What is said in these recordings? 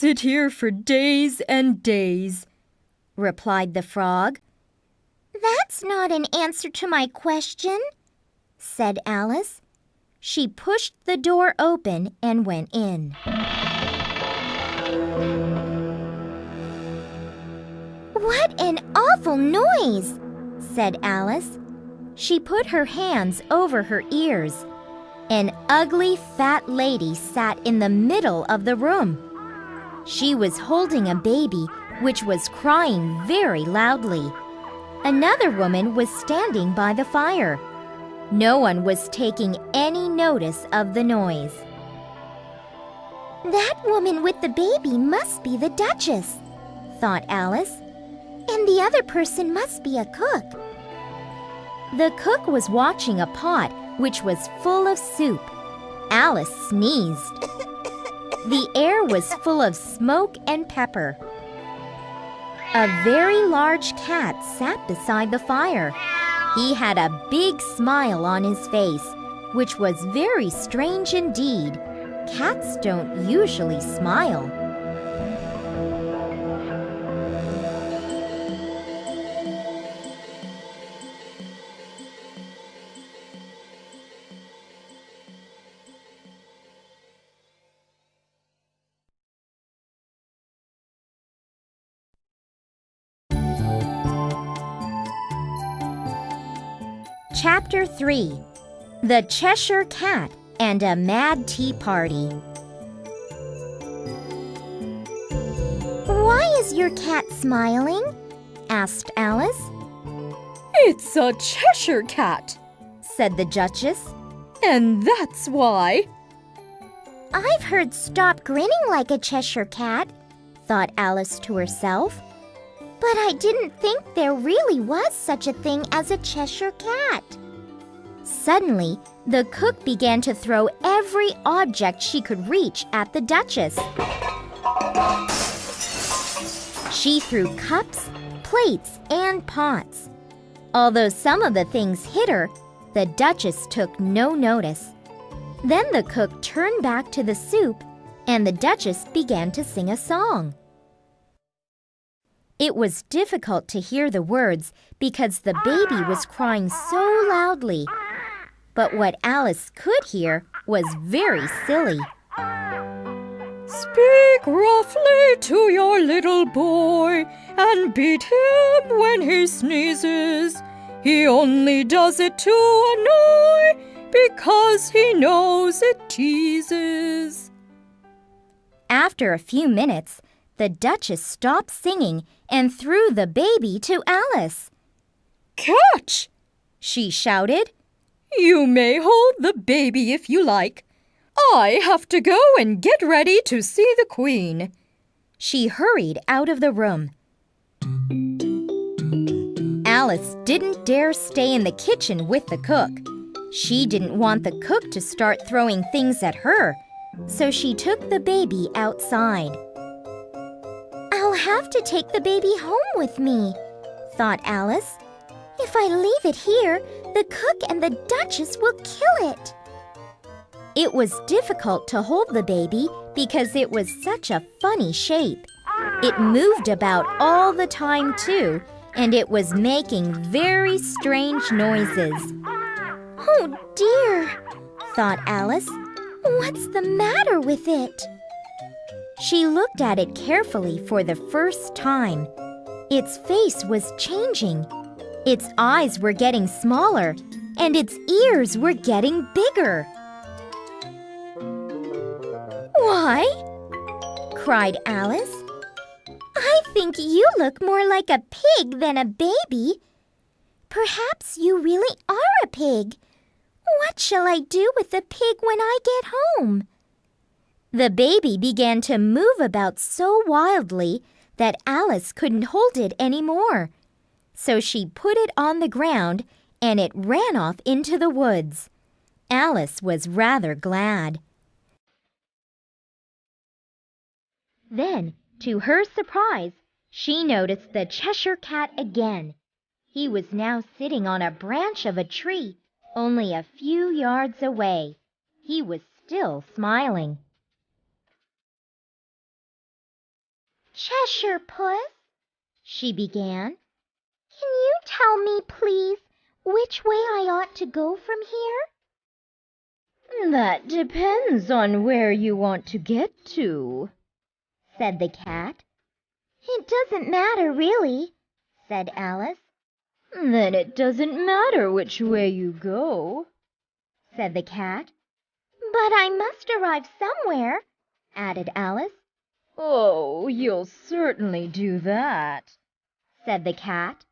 sit here for days and days," replied the frog. "That's not an answer to my question," said Alice. She pushed the door open and went in. "What an awful noise," said Alice. She put her hands over her ears. An ugly fat lady sat in the middle of the room. She was holding a baby which was crying very loudly. Another woman was standing by the fire. No one was taking any notice of the noise. "That woman with the baby must be the Duchess," thought Alice. "And the other person must be a cook." The cook was watching a pot which was full of soup. Alice sneezed. The air was full of smoke and pepper. A very large cat sat beside the fire. He had a big smile on his face, which was very strange indeed. Cats don't usually smile. Chapter 3. The Cheshire Cat and a Mad Tea Party. "Why is your cat smiling?" asked Alice. "It's a Cheshire cat," said the Duchess, "and that's why." "I've heard stop grinning like a Cheshire cat," thought Alice to herself. "But I didn't think there really was such a thing as a Cheshire cat." Suddenly, the cook began to throw every object she could reach at the Duchess. She threw cups, plates, and pots. Although some of the things hit her, the Duchess took no notice. Then the cook turned back to the soup, and the Duchess began to sing a song. It was difficult to hear the words because the baby was crying so loudly. But what Alice could hear was very silly. "Speak roughly to your little boy and beat him when he sneezes. He only does it to annoy because he knows it teases." After a few minutes, the Duchess stopped singing and threw the baby to Alice. "Catch!" she shouted. "You may hold the baby if you like. I have to go and get ready to see the Queen." She hurried out of the room. Alice didn't dare stay in the kitchen with the cook. She didn't want the cook to start throwing things at her, so she took the baby outside. "I'll have to take the baby home with me," thought Alice. "If I leave it here, the cook and the Duchess will kill it." It was difficult to hold the baby because it was such a funny shape. It moved about all the time too, and it was making very strange noises. "Oh dear," thought Alice. "What's the matter with it?" She looked at it carefully for the first time. Its face was changing. Its eyes were getting smaller, and its ears were getting bigger. "Why?" cried Alice. "I think you look more like a pig than a baby. Perhaps you really are a pig. What shall I do with the pig when I get home?" The baby began to move about so wildly that Alice couldn't hold it anymore. So she put it on the ground and it ran off into the woods. Alice was rather glad. Then, to her surprise, she noticed the Cheshire Cat again. He was now sitting on a branch of a tree, only a few yards away. He was still smiling. Cheshire Puss, she began, can you tell me, please, which way I ought to go from here? That depends on where you want to get to, said the cat. It doesn't matter, really, said Alice. Then it doesn't matter which way you go, said the cat. But I must arrive somewhere, added Alice. Oh, you'll certainly do that, said the cat.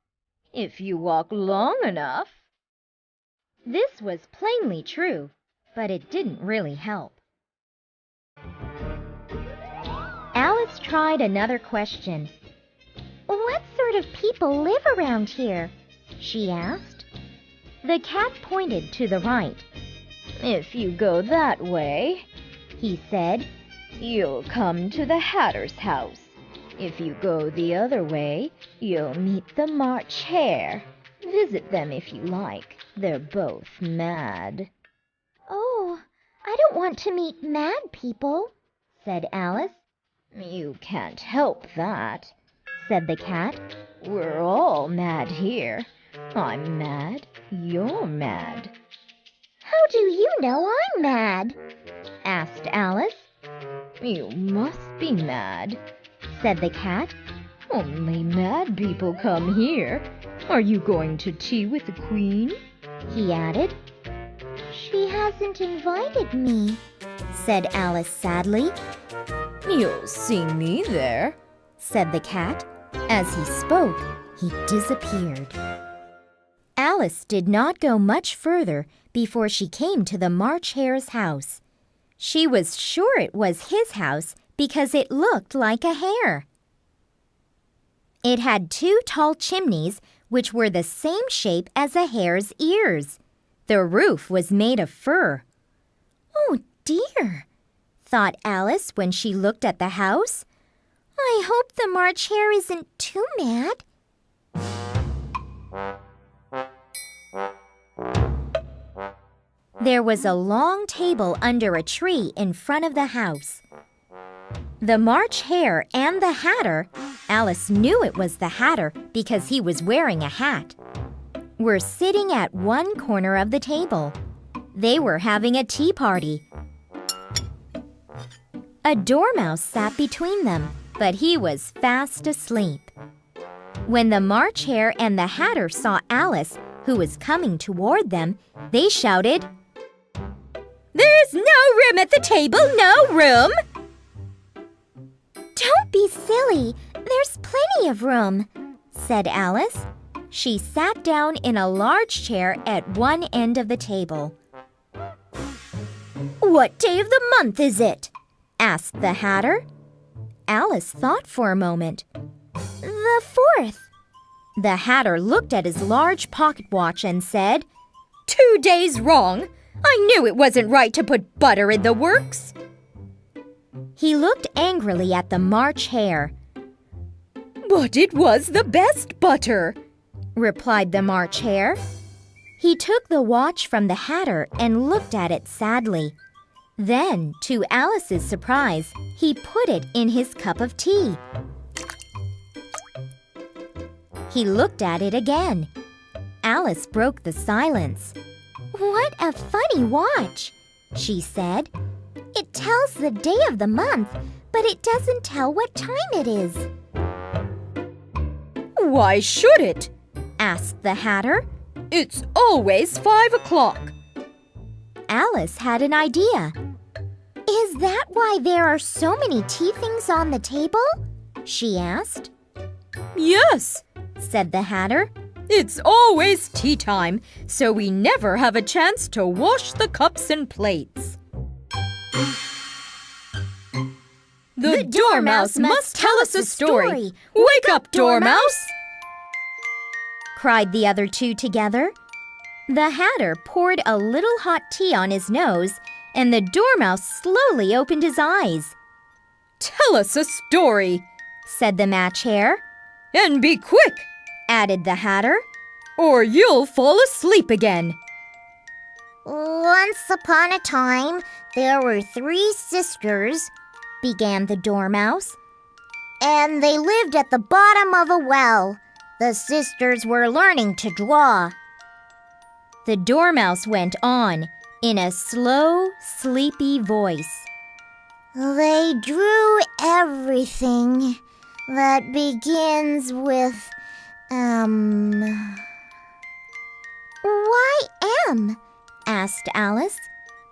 if you walk long enough. This was plainly true, but it didn't really help. Alice tried another question. What sort of people live around here? She asked. The cat pointed to the right. If you go that way, he said, you'll come to the Hatter's house. If you go the other way, you'll meet the March Hare. Visit them if you like. They're both mad. Oh, I don't want to meet mad people, said Alice. You can't help that, said the cat. We're all mad here. I'm mad, you're mad. How do you know I'm mad? asked Alice. You must be mad, said the cat. Only mad people come here. Are you going to tea with the Queen? He added. She hasn't invited me, said Alice sadly. You'll see me there, said the cat. As he spoke, he disappeared. Alice did not go much further before she came to the March Hare's house. She was sure it was his house because it looked like a hare. It had 2 tall chimneys which were the same shape as a hare's ears. The roof was made of fur. Oh dear, thought Alice when she looked at the house. I hope the March Hare isn't too mad. There was a long table under a tree in front of the house. The March Hare and the Hatter, Alice knew it was the Hatter because he was wearing a hat, were sitting at one corner of the table. They were having a tea party. A dormouse sat between them, but he was fast asleep. When the March Hare and the Hatter saw Alice, who was coming toward them, they shouted, "There's no room at the table, no room!" "Don't be silly, there's plenty of room," said Alice. She sat down in a large chair at one end of the table. "What day of the month is it?" asked the Hatter. Alice thought for a moment. "The 4th." The Hatter looked at his large pocket watch and said, "2 days wrong. I knew it wasn't right to put butter in the works." He looked angrily at the March Hare. "But it was the best butter," replied the March Hare. He took the watch from the Hatter and looked at it sadly. Then, to Alice's surprise, he put it in his cup of tea. He looked at it again. Alice broke the silence. "What a funny watch," she said. "It tells the day of the month, but it doesn't tell what time it is." "Why should it?" asked the Hatter. "It's always 5 o'clock." Alice had an idea. "Is that why there are so many tea things on the table?" she asked. "Yes," said the Hatter. "It's always tea time, so we never have a chance to wash the cups and plates." "The Dormouse must tell us a story! Wake up, Dormouse!" cried the other 2 together. The Hatter poured a little hot tea on his nose, and the Dormouse slowly opened his eyes. "Tell us a story," said the March Hare. "And be quick," added the Hatter, "or you'll fall asleep again." "Once upon a time, there were 3 sisters," began the Dormouse. and they lived at the bottom of a well. The sisters were learning to draw. The dormouse went on in a slow, sleepy voice. They drew everything that begins with, Why M? Asked Alice.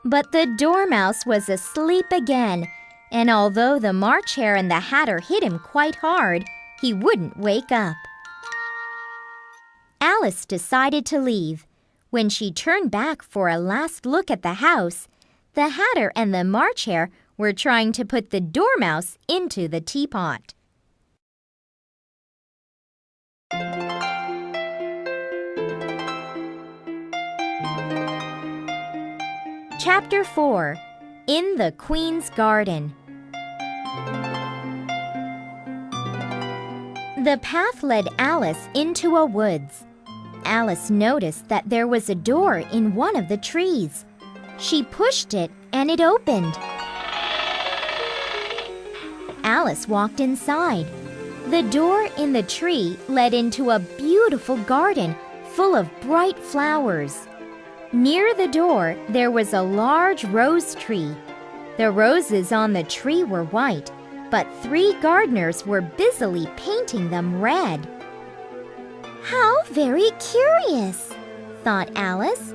But the dormouse was asleep again, and although the March Hare and the Hatter hit him quite hard, he wouldn't wake up. Alice decided to leave. When she turned back for a last look at the house, the Hatter and the March Hare were trying to put the dormouse into the teapot. Chapter 4. In the Queen's Garden. The path led Alice into a woods. Alice noticed that there was a door in one of the trees. She pushed it and it opened. Alice walked inside. The door in the tree led into a beautiful garden full of bright flowers. Near the door, there was a large rose tree. The roses on the tree were white, but 3 gardeners were busily painting them red. How very curious, thought Alice.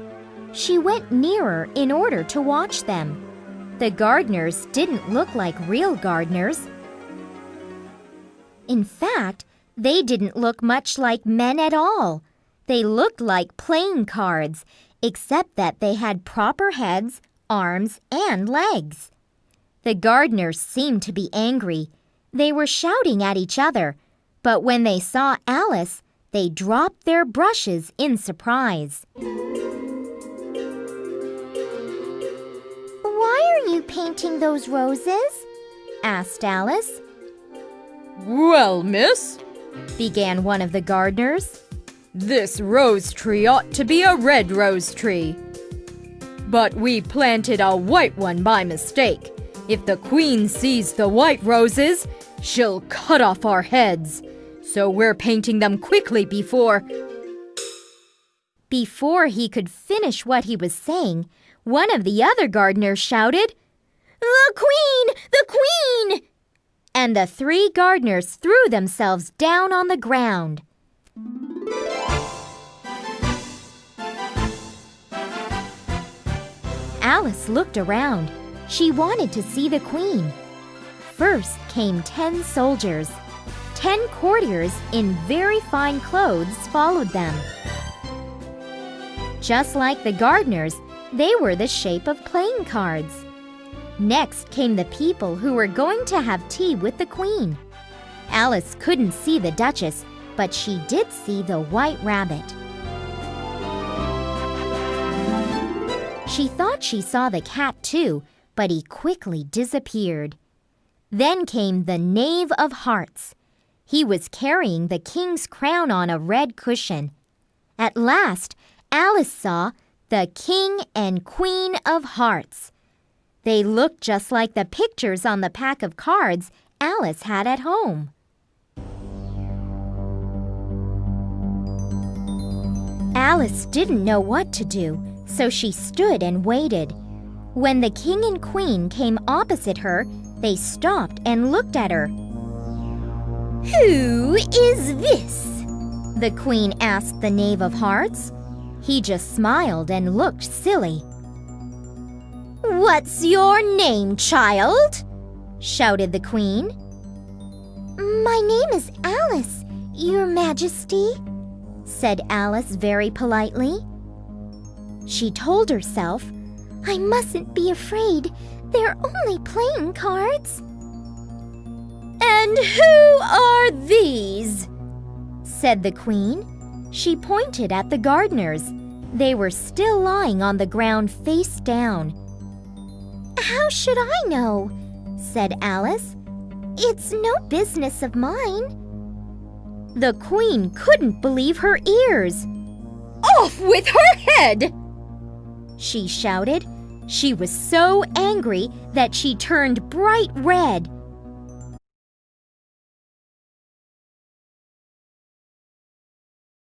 She went nearer in order to watch them. The gardeners didn't look like real gardeners. In fact, they didn't look much like men at all. They looked like playing cards, except that they had proper heads, arms, and legs. The gardeners seemed to be angry. They were shouting at each other, but when they saw Alice, they dropped their brushes in surprise. Why are you painting those roses? Asked Alice. Well, miss, began one of the gardeners, this rose tree ought to be a red rose tree. But we planted a white one by mistake. If the Queen sees the white roses, she'll cut off our heads. So we're painting them quickly before... Before he could finish what he was saying, one of the other gardeners shouted, "The Queen! The Queen!" And the 3 gardeners threw themselves down on the ground. Alice looked around. She wanted to see the Queen. First came 10 soldiers. 10 courtiers in very fine clothes followed them. Just like the gardeners, they were the shape of playing cards. Next came the people who were going to have tea with the Queen. Alice couldn't see the Duchess, but she did see the White Rabbit. She thought she saw the cat too, but he quickly disappeared. Then came the Knave of Hearts. He was carrying the king's crown on a red cushion. At last, Alice saw the King and Queen of Hearts. They looked just like the pictures on the pack of cards Alice had at home. Alice didn't know what to do, so she stood and waited. When the King and Queen came opposite her, they stopped and looked at her. Who is this? The Queen asked the Knave of Hearts. He just smiled and looked silly. What's your name, child? Shouted the Queen. My name is Alice, Your Majesty, said Alice very politely. She told herself, I mustn't be afraid. They're only playing cards. And who are these? Said the Queen. She pointed at the gardeners. They were still lying on the ground face down. How should I know? Said Alice. It's no business of mine. The Queen couldn't believe her ears. Off with her head! She shouted. She was so angry that she turned bright red.